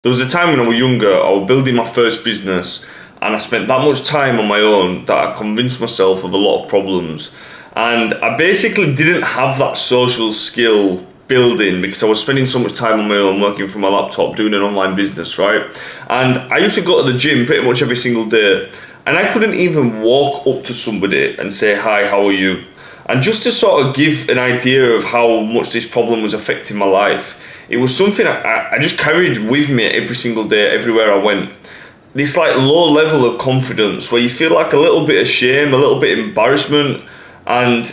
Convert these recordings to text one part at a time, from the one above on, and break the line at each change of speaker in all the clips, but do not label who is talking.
There was a time when I was younger, I was building my first business, and I spent that much time on my own that I convinced myself of a lot of problems. And I basically didn't have that social skill building because I was spending so much time on my own working from my laptop doing an online business, right? And I used to go to the gym pretty much every single day, and I couldn't even walk up to somebody and say, "Hi, how are you?" And just to sort of give an idea of how much this problem was affecting my life, it was something I just carried with me every single day, everywhere I went. This like low level of confidence where you feel like a little bit of shame, a little bit of embarrassment, and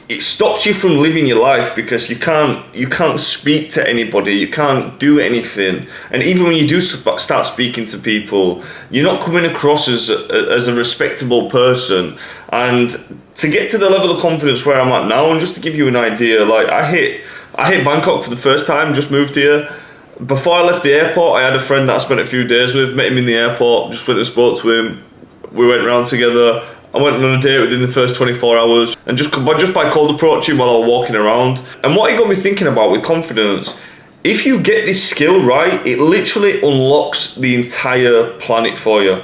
it stops you from living your life because you can't speak to anybody, you can't do anything. And even when you do start speaking to people, you're not coming across as a respectable person. And to get to the level of confidence where I'm at now, and just to give you an idea, like I hit Bangkok for the first time, just moved here. Before I left the airport, I had a friend that I spent a few days with, met him in the airport, just went and spoke to him. We went around together. I went on a date within the first 24 hours, and just by cold approaching while I was walking around. And what it got me thinking about with confidence, if you get this skill right, it literally unlocks the entire planet for you.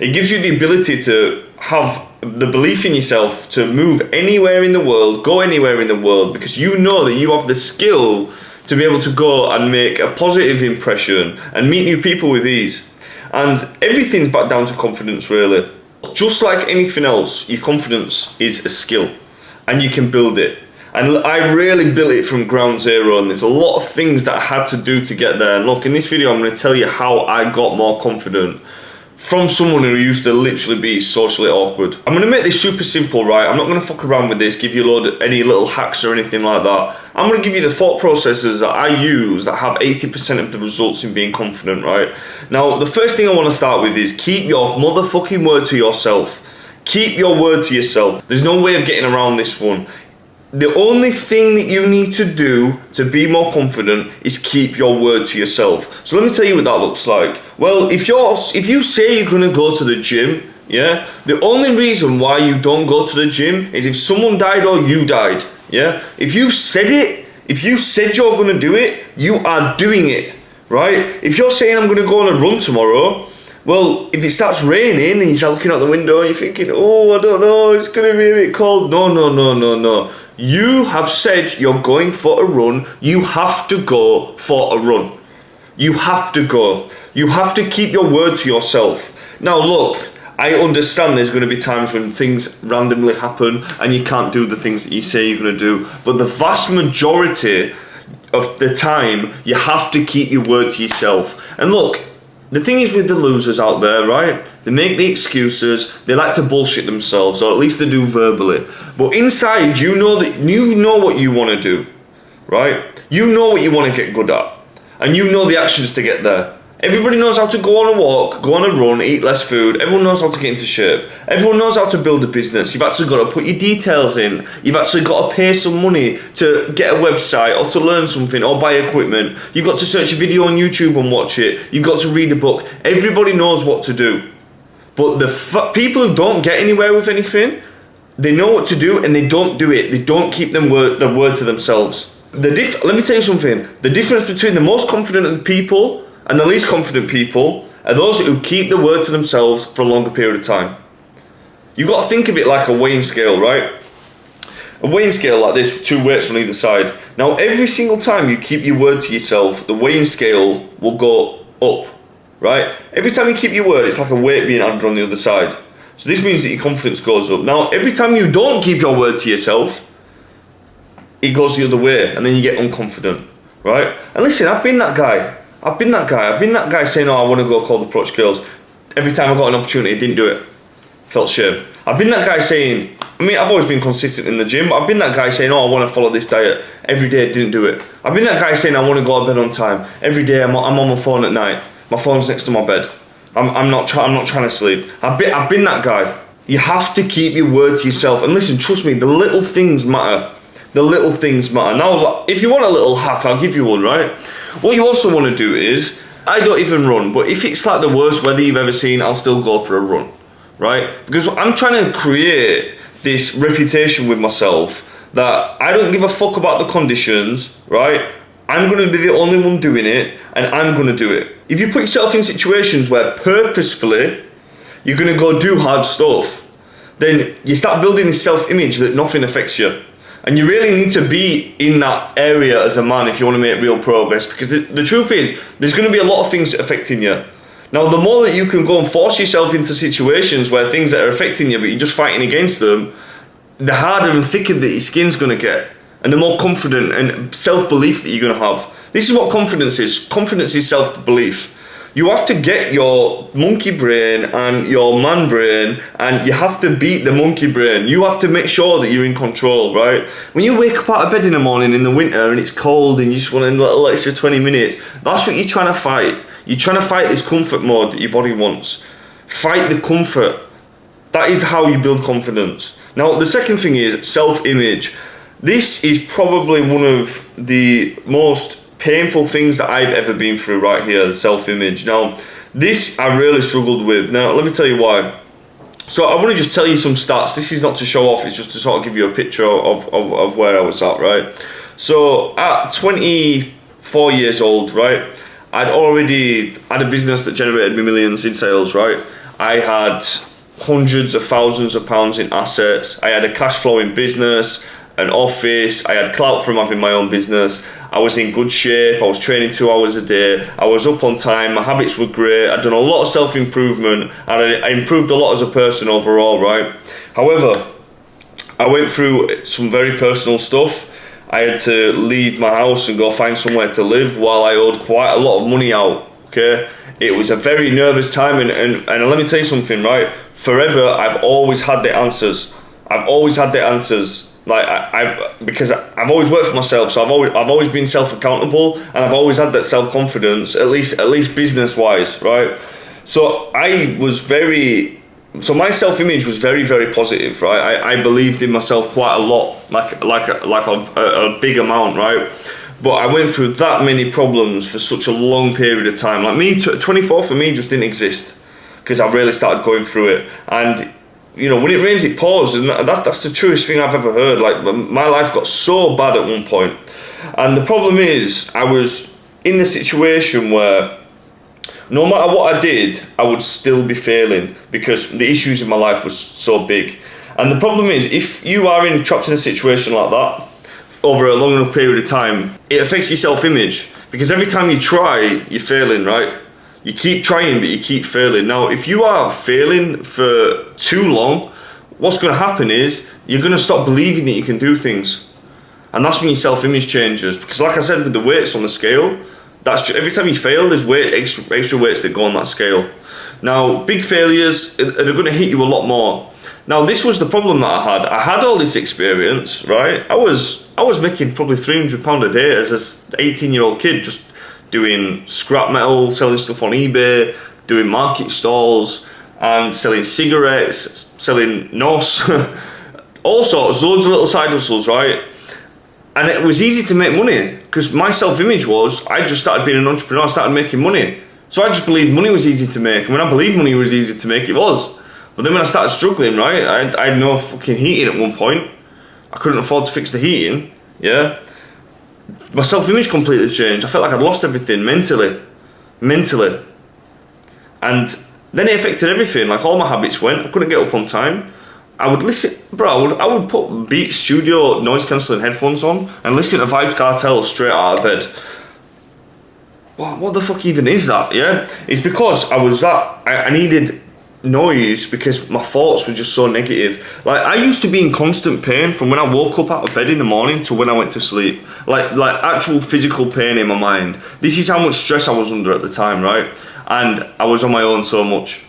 It gives you the ability to have the belief in yourself to move anywhere in the world, go anywhere in the world, because you know that you have the skill to be able to go and make a positive impression and meet new people with ease. And everything's back down to confidence, really. Just like anything else, your confidence is a skill and you can build it. And I really built it from ground zero, and there's a lot of things that I had to do to get there. And look, in this video, I'm going to tell you how I got more confident from someone who used to literally be socially awkward. I'm going to make this super simple, right? I'm not going to fuck around with this, give you any little hacks or anything like that. I'm going to give you the thought processes that I use that have 80% of the results in being confident, right? Now, the first thing I want to start with is keep your motherfucking word to yourself. Keep your word to yourself. There's no way of getting around this one. The only thing that you need to do to be more confident is keep your word to yourself. So let me tell you what that looks like. Well, if you say you're going to go to the gym, yeah, the only reason why you don't go to the gym is if someone died or you died, yeah? If you've said it, if you said you're going to do it, you are doing it, right? If you're saying I'm going to go on a run tomorrow, well, if it starts raining and you're looking out the window and you're thinking, oh, I don't know, it's going to be a bit cold. No. You have said you're going for a run. You have to go for a run. You have to go. You have to keep your word to yourself. Now look, I understand there's going to be times when things randomly happen and you can't do the things that you say you're going to do. But the vast majority of the time, you have to keep your word to yourself. And look, the thing is with the losers out there, right? They make the excuses, they like to bullshit themselves, or at least they do verbally. But inside, you know what you want to do, right? You know what you want to get good at, and you know the actions to get there. Everybody knows how to go on a walk, go on a run, eat less food. Everyone knows how to get into shape. Everyone knows how to build a business. You've actually got to put your details in. You've actually got to pay some money to get a website or to learn something or buy equipment. You've got to search a video on YouTube and watch it. You've got to read a book. Everybody knows what to do. But the people who don't get anywhere with anything, they know what to do and they don't do it. They don't keep their word to themselves. Let me tell you something. The difference between the most confident people and the least confident people are those who keep the word to themselves for a longer period of time. You've got to think of it like a weighing scale, right? A weighing scale like this with two weights on either side. Now, every single time you keep your word to yourself, the weighing scale will go up, right? Every time you keep your word, it's like a weight being added on the other side. So this means that your confidence goes up. Now, every time you don't keep your word to yourself, it goes the other way, and then you get unconfident, right? And listen, I've been that guy. I've been that guy saying, oh, I want to go cold approach girls. Every time I got an opportunity, didn't do it. Felt shame. I've been that guy saying, I've always been consistent in the gym, but I've been that guy saying, oh, I want to follow this diet. Every day, didn't do it. I've been that guy saying, I want to go to bed on time. Every day, I'm on my phone at night. My phone's next to my bed. I'm not trying to sleep. I've been that guy. You have to keep your word to yourself. And listen, trust me, the little things matter. The little things matter. Now, if you want a little hack, I'll give you one, right? What you also want to do is, I don't even run, but if it's like the worst weather you've ever seen, I'll still go for a run, right? Because I'm trying to create this reputation with myself that I don't give a fuck about the conditions, right? I'm going to be the only one doing it, and I'm going to do it. If you put yourself in situations where purposefully you're going to go do hard stuff, then you start building this self-image that nothing affects you. And you really need to be in that area as a man if you want to make real progress, because the truth is, there's going to be a lot of things affecting you. Now, the more that you can go and force yourself into situations where things that are affecting you, but you're just fighting against them, the harder and thicker that your skin's going to get, and the more confident and self-belief that you're going to have. This is what confidence is. Confidence is self-belief. You have to get your monkey brain and your man brain, and you have to beat the monkey brain. You have to make sure that you're in control, right? When you wake up out of bed in the morning in the winter and it's cold and you just want a little extra 20 minutes, that's what you're trying to fight. You're trying to fight this comfort mode that your body wants. Fight the comfort. That is how you build confidence. Now, the second thing is self-image. This is probably one of the most painful things that I've ever been through right here, the self-image. Now, this I really struggled with. Now, let me tell you why. So I want to just tell you some stats. This is not to show off, it's just to sort of give you a picture of where I was at, right? So at 24 years old, right, I'd already had a business that generated me millions in sales, right? I had hundreds of thousands of pounds in assets. I had a cash flowing business, an office. I had clout from having my own business. I was in good shape. I was training 2 hours a day. I was up on time. My habits were great. I'd done a lot of self-improvement, and I improved a lot as a person overall, right? However, I went through some very personal stuff. I had to leave my house and go find somewhere to live while I owed quite a lot of money out, okay? It was a very nervous time, and let me tell you something, right? Forever, I've always had the answers. I've always had the answers. Because I've always worked for myself, so I've always been self-accountable, and I've always had that self-confidence, at least business-wise, right? So my self-image was very, very positive, right? I believed in myself quite a lot, like a big amount, right? But I went through that many problems for such a long period of time. Like me, 24 for me just didn't exist, because I really started going through it. And you know, when it rains, it pours, and that's the truest thing I've ever heard. Like, my life got so bad at one point. And the problem is, I was in the situation where no matter what I did, I would still be failing, because the issues in my life was so big. And the problem is, if you are trapped in a situation like that over a long enough period of time, it affects your self-image, because every time you try, you're failing, right? You keep trying, but you keep failing. Now, if you are failing for too long, what's going to happen is you're going to stop believing that you can do things. And that's when your self-image changes. Because like I said, with the weights on the scale, every time you fail, there's extra weights that go on that scale. Now, big failures, they're going to hit you a lot more. Now, this was the problem that I had. I had all this experience, right? I was making probably £300 a day as an 18-year-old kid, just doing scrap metal, selling stuff on eBay, doing market stalls, and selling cigarettes, selling NOS, all sorts, loads of little side hustles, right? And it was easy to make money, because my self-image was, I just started being an entrepreneur, I started making money. So I just believed money was easy to make, and when I believed money was easy to make, it was. But then when I started struggling, right, I had no fucking heating at one point. I couldn't afford to fix the heating, yeah? My self-image completely changed. I felt like I'd lost everything mentally. And then it affected everything. Like, all my habits went. I couldn't get up on time. I would listen, bro, I would put Beats Studio noise cancelling headphones on and listen to Vybz Kartel straight out of bed. What the fuck even is that, yeah? It's because I needed noise, because my thoughts were just so negative. Like, I used to be in constant pain from when I woke up out of bed in the morning to when I went to sleep. Like actual physical pain in my mind. This is how much stress I was under at the time, right? And I was on my own so much.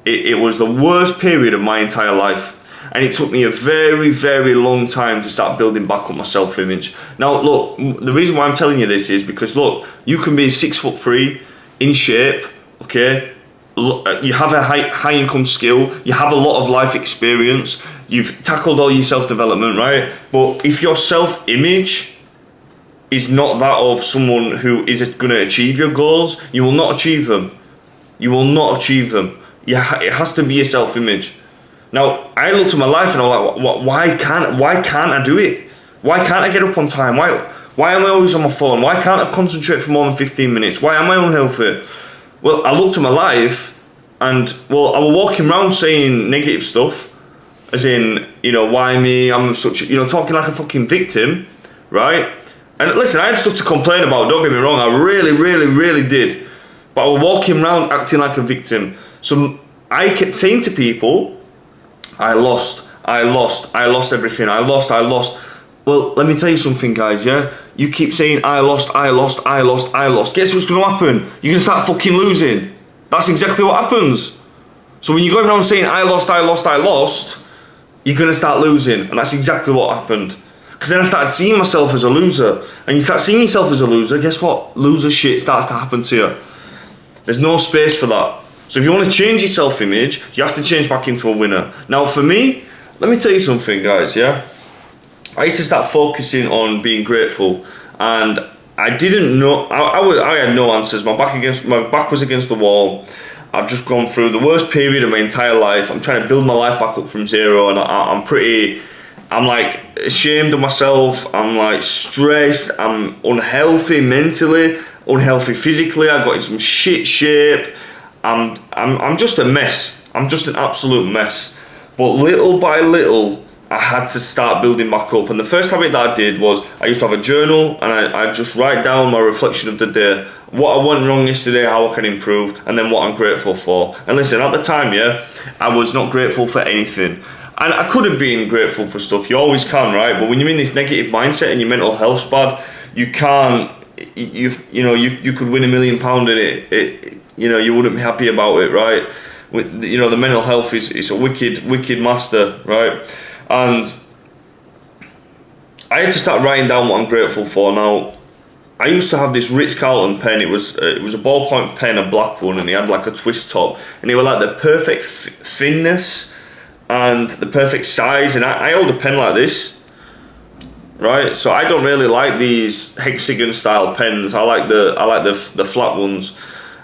It was the worst period of my entire life. And it took me a very, very long time to start building back up my self-image. Now, look, the reason why I'm telling you this is because, look, you can be 6'3", in shape, okay? You have a high income skill, you have a lot of life experience, you've tackled all your self-development, right? But if your self-image is not that of someone who is going to achieve your goals, you will not achieve them. You will not achieve them. It has to be your self-image. Now, I looked at my life and I'm like, why can't I do it? Why can't I get up on time? Why am I always on my phone? Why can't I concentrate for more than 15 minutes? Why am I unhealthy? Well, I looked at my life and, well, I was walking around saying negative stuff. As in, you know, why me? I'm such, you know, talking like a fucking victim, right? And listen, I had stuff to complain about, don't get me wrong. I really did. But I was walking around acting like a victim. So I kept saying to people, I lost everything. I lost. Well, let me tell you something, guys, yeah? You keep saying, I lost. Guess what's going to happen? You're going to start fucking losing. That's exactly what happens. So when you're going around saying, I lost, you're going to start losing. And that's exactly what happened. Because then I started seeing myself as a loser. And you start seeing yourself as a loser, guess what? Loser shit starts to happen to you. There's no space for that. So if you want to change your self-image, you have to change back into a winner. Now for me, let me tell you something, guys, yeah? I had to start focusing on being grateful. And I didn't know, I had no answers. My back was against the wall. I've just gone through the worst period of my entire life. I'm trying to build my life back up from zero, and I'm like ashamed of myself. I'm like stressed. I'm unhealthy mentally, unhealthy physically. I got in some shit shape. I'm just a mess. I'm just an absolute mess. But little by little, I had to start building back up. And the first habit that I did was I used to have a journal, and I just write down my reflection of the day, what I went wrong yesterday, how I can improve, and then what I'm grateful for. And listen, at the time, yeah, I was not grateful for anything. And I could have been grateful for stuff. You always can, right? But when you're in this negative mindset and your mental health's bad, you can't. You could win £1 million and it you wouldn't be happy about it, right? You know, the mental health is a wicked master, right? And I had to start writing down what I'm grateful for. Now, I used to have this Ritz-Carlton pen. It was a ballpoint pen, a black one, and it had like a twist top, and it was like the perfect thinness and the perfect size. And I hold a pen like this, right? So I don't really like these hexagon style pens. I like the flat ones.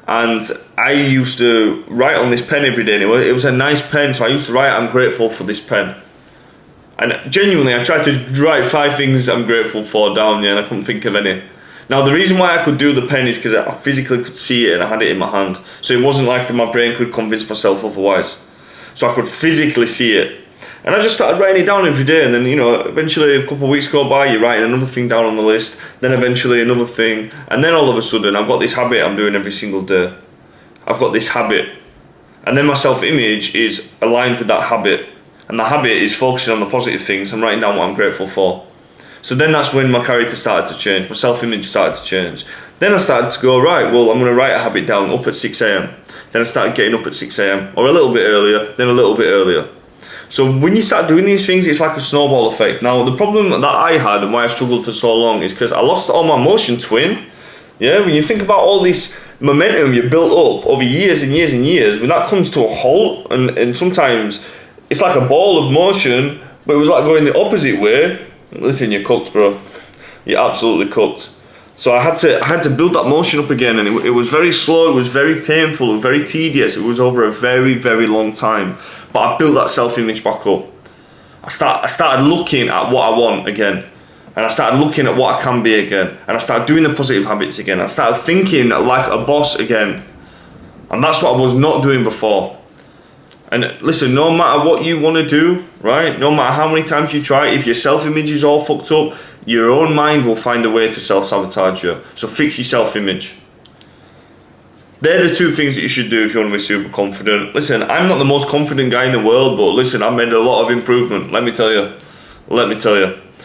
And I used to write on this pen every day. And it was a nice pen, so I used to write, I'm grateful for this pen. And genuinely, I tried to write 5 things I'm grateful for down, and I couldn't think of any. Now, the reason why I could do the pen is because I physically could see it and I had it in my hand. So it wasn't like my brain could convince myself otherwise. So I could physically see it. And I just started writing it down every day, and then, you know, eventually a couple of weeks go by, you're writing another thing down on the list, then eventually another thing, and then all of a sudden I've got this habit I'm doing every single day. I've got this habit. And then my self-image is aligned with that habit. And the habit is focusing on the positive things and writing down what I'm grateful for. So then that's when my character started to change, my self-image started to change. Then I started to go, right, well, I'm going to write a habit down up at 6 a.m. Then I started getting up at 6 a.m. or a little bit earlier, then a little bit earlier. So when you start doing these things, it's like a snowball effect. Now, the problem that I had and why I struggled for so long is because I lost all my motion twin. Yeah, when you think about all this momentum you built up over years and years and years, when that comes to a halt, and sometimes it's like a ball of motion, but it was like going the opposite way. Listen, you're cooked, bro. You're absolutely cooked. So I had to build that motion up again, and it was very slow, it was very painful, and very tedious. It was over a very, very long time. But I built that self-image back up. I started looking at what I want again. And I started looking at what I can be again. And I started doing the positive habits again. I started thinking like a boss again. And that's what I was not doing before. And listen, no matter what you want to do, right? No matter how many times you try, if your self-image is all fucked up, your own mind will find a way to self-sabotage you. So fix your self-image. They're the 2 things that you should do if you want to be super confident. Listen, I'm not the most confident guy in the world, but listen, I've made a lot of improvement. Let me tell you.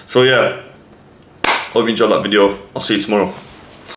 So yeah, hope you enjoyed that video. I'll see you tomorrow.